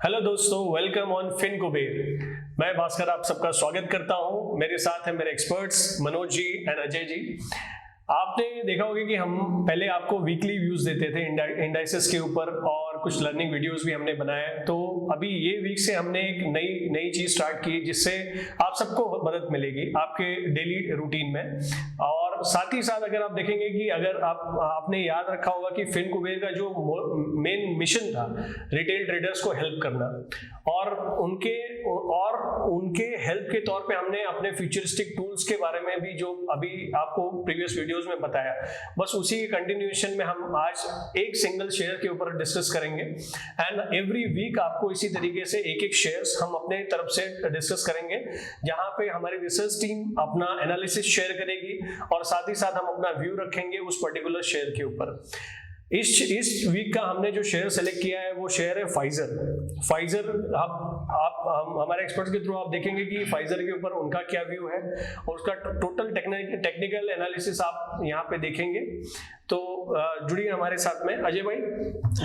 Hello दोस्तों, welcome on fin Kuber. मैं भास्कर आप सबका स्वागत करता हूं। मेरे साथ हैं मेरे एक्सपर्ट्स मनोज जी एंड अजय जी। आपने देखा होगा कि हम पहले आपको वीकली व्यूज देते थे इंडाइसेस के ऊपर और कुछ लर्निंग वीडियोस भी हमने बनाए। तो अभी ये वीक से हमने एक नई चीज स्टार्ट की जिससे आप सबको मदद मिलेगी आपके डेली रूटीन में। और साथ ही साथ अगर आप देखेंगे कि अगर आपने याद रखा होगा कि फिन कुबेर का जो मेन मिशन था रिटेल ट्रेडर्स को हेल्प करना, और उनके हेल्प के तौर पे हमने अपने फ्यूचरिस्टिक टूल्स के बारे में भी जो अभी आपको प्रीवियस वीडियोस में बताया, बस उसी के कंटिन्यूएशन में हम आज एक सिंगल शेयर के ऊपर डिस्कस करेंगे। एंड एवरी वीक आपको इसी तरीके से एक एक शेयर्स हम अपने तरफ से डिस्कस करेंगे, जहां पे हमारी रिसर्च टीम अपना एनालिसिस शेयर करेगी और साथ ही साथ हम अपना व्यू रखेंगे उस पर्टिकुलर शेयर के ऊपर। इस वीक का हमने जो शेयर सेलेक्ट किया है वो शेयर है फाइजर। आप हमारे एक्सपर्ट्स के थ्रू आप देखेंगे कि फाइजर के ऊपर उनका क्या व्यू है और उसका टोटल टेक्निकल एनालिसिस आप यहाँ पे देखेंगे। तो जुड़िए हमारे साथ में। अजय भाई,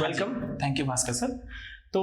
welcome. Thank you Bhaskar sir. तो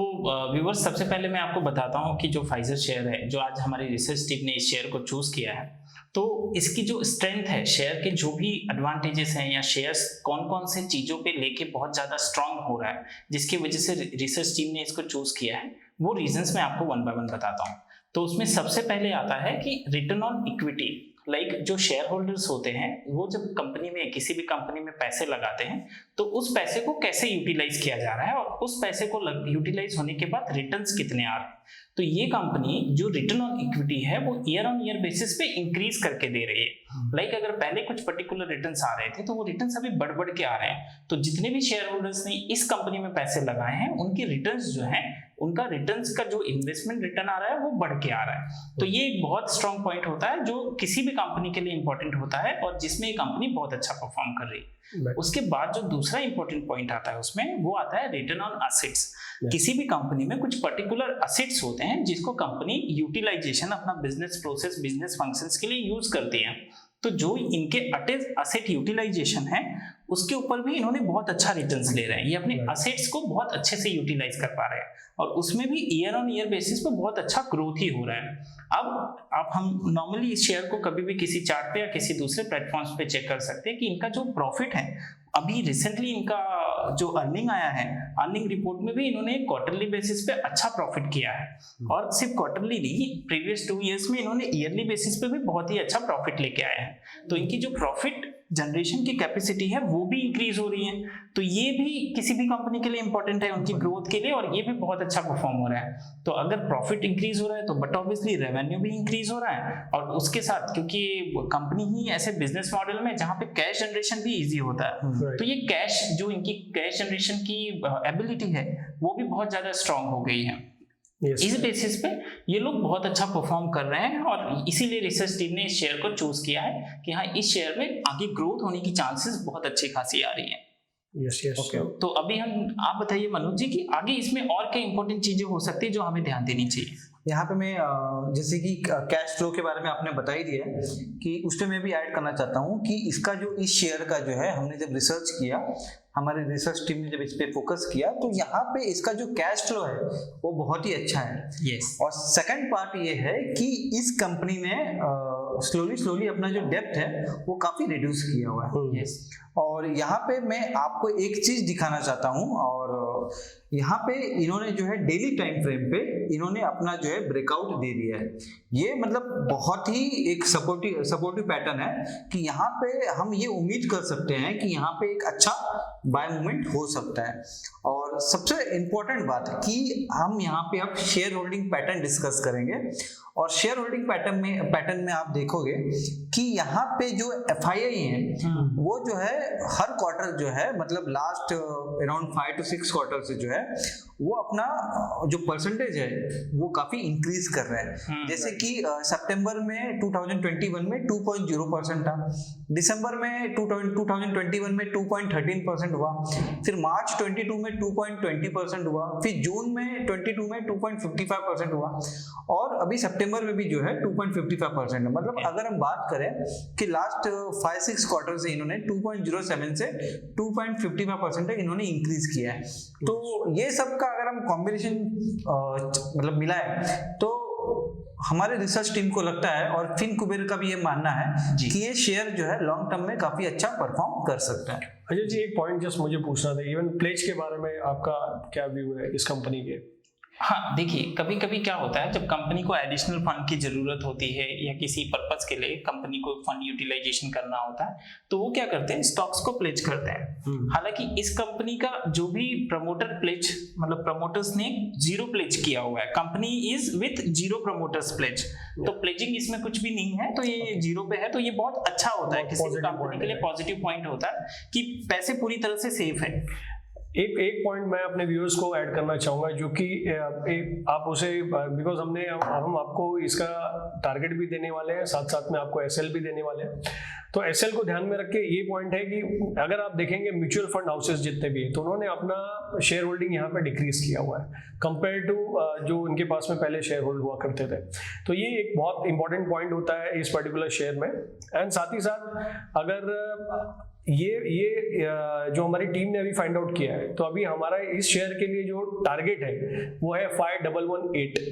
व्यूअर्स, सबसे पहले मैं आपको बताता हूँ कि जो फाइजर शेयर है, जो आज हमारी रिसर्च टीम ने इस शेयर को चूज किया है, तो इसकी जो स्ट्रेंथ है, शेयर के जो भी एडवांटेजेस हैं या शेयर्स कौन कौन से चीजों पे लेके बहुत ज्यादा स्ट्रांग हो रहा है, जिसकी वजह से रिसर्च टीम ने इसको चूज किया है, वो रीजंस मैं आपको वन बाय वन बताता हूँ। तो उसमें सबसे पहले आता है कि रिटर्न ऑन इक्विटी। जो शेयर होल्डर्स होते हैं वो जब कंपनी में, किसी भी कंपनी में पैसे लगाते हैं, तो उस पैसे को कैसे यूटिलाइज किया जा रहा है और उस पैसे को यूटिलाइज होने के बाद रिटर्न्स कितने आ रहे हैं। तो ये कंपनी जो रिटर्न ऑन इक्विटी है वो ईयर ऑन ईयर बेसिस पे इंक्रीज करके दे रही है। अगर पहले कुछ पर्टिकुलर रिटर्न्स आ रहे थे तो वो रिटर्न्स अभी बढ़ के आ रहे हैं। तो जितने भी शेयर होल्डर्स ने इस कंपनी में पैसे लगाए हैं, उनके रिटर्न्स जो हैं, उनका रिटर्न्स का जो इन्वेस्टमेंट रिटर्न आ रहा है वो बढ़ के आ रहा है। तो ये एक बहुत स्ट्रॉन्ग पॉइंट होता है जो किसी भी कंपनी के लिए इंपॉर्टेंट होता है और जिसमें ये कंपनी बहुत अच्छा परफॉर्म कर रही है। उसके बाद जो दूसरा इंपॉर्टेंट पॉइंट आता है उसमें, वो आता है रिटर्न ऑन असेट्स। किसी भी कंपनी में कुछ पर्टिकुलर असेट्स होते हैं जिसको कंपनी यूटिलाइजेशन, अपना बिजनेस प्रोसेस, बिजनेस फंक्शंस के लिए यूज करती है। तो जो इनके असेट यूटिलाइजेशन है उसके ऊपर भी इन्होंने बहुत अच्छा रिटर्न्स ले रहे हैं। ये अपने असेट्स को बहुत अच्छे से यूटिलाइज कर पा रहे हैं और उसमें भी ईयर ऑन ईयर बेसिस पे बहुत अच्छा ग्रोथ ही हो रहा है। अब हम नॉर्मली इस शेयर को कभी भी किसी चार्ट पे या किसी दूसरे प्लेटफॉर्म्स पे चेक कर सकते हैं कि इनका जो प्रॉफिट है, अभी रिसेंटली इनका जो अर्निंग आया है, अर्निंग रिपोर्ट में भी इन्होंने क्वार्टरली बेसिस पे अच्छा प्रॉफिट किया है। और सिर्फ क्वार्टरली नहीं, प्रीवियस 2 इयर्स में इन्होंने ईयरली बेसिस पे भी बहुत ही अच्छा प्रॉफिट लेके आए हैं। तो इनकी जो प्रॉफिट जनरेशन की कैपेसिटी है वो भी इंक्रीज हो रही है। तो ये भी किसी भी कंपनी के लिए इंपॉर्टेंट है उनकी ग्रोथ के लिए, और ये भी बहुत अच्छा परफॉर्म हो रहा है। तो अगर प्रॉफिट इंक्रीज हो रहा है तो बट ऑब्वियसली रेवेन्यू भी इंक्रीज हो रहा है, और उसके साथ क्योंकि कंपनी ही ऐसे बिजनेस मॉडल में जहां पे कैश जनरेशन भी इजी होता है, तो ये कैश, जो इनकी कैश जनरेशन की एबिलिटी है वो भी बहुत ज्यादा स्ट्रांग हो गई है। इस बेसिस पे ये लोग बहुत अच्छा परफॉर्म कर रहे हैं और इसीलिए रिसर्च टीम ने इस शेयर को चूज किया है कि हाँ, इस शेयर में आगे ग्रोथ होने की चांसेस बहुत अच्छी खासी आ रही है। ओके। तो अभी आप बताइए मनोज जी कि आगे इसमें और क्या इंपॉर्टेंट चीजें हो सकती है जो हमें ध्यान देनी चाहिए। यहाँ पे मैं जैसे कि कैश फ्लो के बारे में आपने बता ही दिया है कि उस पर मैं भी ऐड करना चाहता हूँ कि इसका जो इस शेयर का जो है, हमने जब रिसर्च किया, हमारे रिसर्च टीम ने जब इस पे फोकस किया, तो यहाँ पे इसका जो कैश फ्लो है वो बहुत ही अच्छा है। यस। और सेकंड पार्ट ये है कि इस कंपनी ने स्लोली अपना जो डेब्ट है वो काफी रिड्यूस किया हुआ है। यस। और यहाँ पे मैं आपको एक चीज दिखाना चाहता हूँ, और यहाँ पे इन्होंने जो है डेली टाइम फ्रेम पे इन्होंने अपना जो है ब्रेकआउट दे दिया है। ये मतलब बहुत ही एक सपोर्टिव पैटर्न है कि यहाँ पे हम ये उम्मीद कर सकते हैं कि यहाँ पे एक अच्छा बाय मूवमेंट हो सकता है। और सबसे इंपॉर्टेंट बात है कि हम यहाँ पे अब शेयर होल्डिंग पैटर्न डिस्कस करेंगे, और शेयर होल्डिंग पैटर्न में आप देखोगे कि यहाँ पे जो FII है वो जो है हर क्वार्टर जो है, मतलब लास्ट अराउंड 5 to 6 क्वार्टर से जो है वो अपना जो परसेंटेज है वो काफी इंक्रीज कर रहे हैं। जैसे कि सितंबर में 2021 में 2.0% था, दिसंबर में 2021 में 2.13% हुआ, फिर मार्च 22 में 2.20% हुआ, फिर जून में 22 में 2.55% हुआ, और अभी सितंबर सितंबर में भी जो है 2.55% है। मतलब अगर हम बात करें कि लास्ट 5-6 क्वार्टर से इन्होंने 2.07 से 2.55% तक इन्होंने इंक्रीज किया है। तो ये सब का अगर हम कॉम्बिनेशन मतलब मिलाए तो हमारे रिसर्च टीम को लगता है और फिनकुबेर का भी ये मानना है कि ये शेयर जो है लॉन्ग टर्म में काफी अच्छा परफॉर्म कर सकता है। अजय जी, एक पॉइंट जस्ट मुझे पूछना था, इवन प्लेज के बारे में आपका क्या व्यू है इस कंपनी के? हाँ देखिए, कभी कभी क्या होता है, जब कंपनी को एडिशनल फंड की जरूरत होती है या किसी पर्पस के लिए कंपनी को फंड यूटिलाइजेशन करना होता है, तो वो क्या करते हैं, स्टॉक्स को प्लेज करते हैं। हालांकि इस कंपनी का जो भी प्रमोटर प्लेज, मतलब प्रमोटर्स ने 0 प्लेज किया हुआ है, company is with 0 promoters pledge, तो प्लेजिंग इसमें कुछ भी नहीं है, तो ये 0 पे है। तो ये बहुत अच्छा होता है, किसी कंपनी के लिए पॉजिटिव पॉइंट होता है कि पैसे पूरी तरह से सेफ है। एक पॉइंट मैं अपने व्यूअर्स को ऐड करना चाहूँगा, जो कि आप उसे, बिकॉज हम आपको इसका टारगेट भी देने वाले हैं, साथ साथ में आपको एसएल भी देने वाले हैं। तो एसएल को ध्यान में रख के ये पॉइंट है कि अगर आप देखेंगे म्यूचुअल फंड हाउसेस जितने भी हैं, तो उन्होंने अपना शेयर होल्डिंग यहाँ पे डिक्रीज किया हुआ है कंपेयर टू जो उनके पास में पहले शेयर होल्ड हुआ करते थे। तो ये एक बहुत इंपॉर्टेंट पॉइंट होता है इस पर्टिकुलर शेयर में। एंड साथ ही साथ अगर ये जो हमारी टीम ने अभी फाइंड आउट किया है, तो अभी हमारा इस शेयर के लिए जो टारगेट है वो है 5118,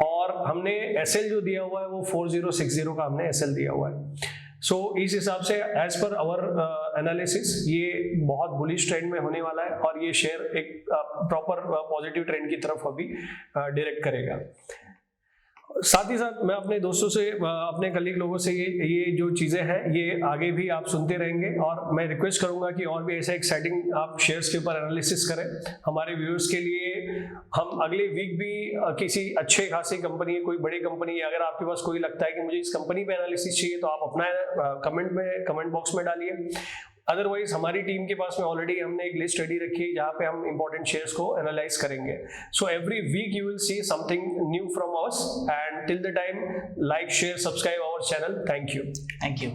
और हमने एसएल जो दिया हुआ है वो 4060 का हमने एसएल दिया हुआ है। सो इस हिसाब से एज पर आवर एनालिसिस ये बहुत बुलिश ट्रेंड में होने वाला है, और ये शेयर एक प्रॉपर पॉजिटिव ट्रेंड की तरफ अभी डायरेक्ट करेगा। साथ ही साथ मैं अपने दोस्तों से, अपने कलीग लोगों से ये जो चीज़ें हैं ये आगे भी आप सुनते रहेंगे, और मैं रिक्वेस्ट करूंगा कि और भी ऐसे एक्साइटिंग आप शेयर्स के ऊपर एनालिसिस करें हमारे व्यूअर्स के लिए। हम अगले वीक भी किसी अच्छे खासी कंपनी, कोई बड़ी कंपनी, अगर आपके पास कोई लगता है कि मुझे इस कंपनी पे एनालिसिस चाहिए, तो आप अपना कमेंट बॉक्स में डालिए। अदरवाइज हमारी टीम के पास में ऑलरेडी हमने एक लिस्ट रेडी रखी है जहाँ पे हम इंपॉर्टेंट शेयर्स को एनालाइज करेंगे। So every week you will see something new from us, and till the time, like, share, subscribe our channel. Thank you.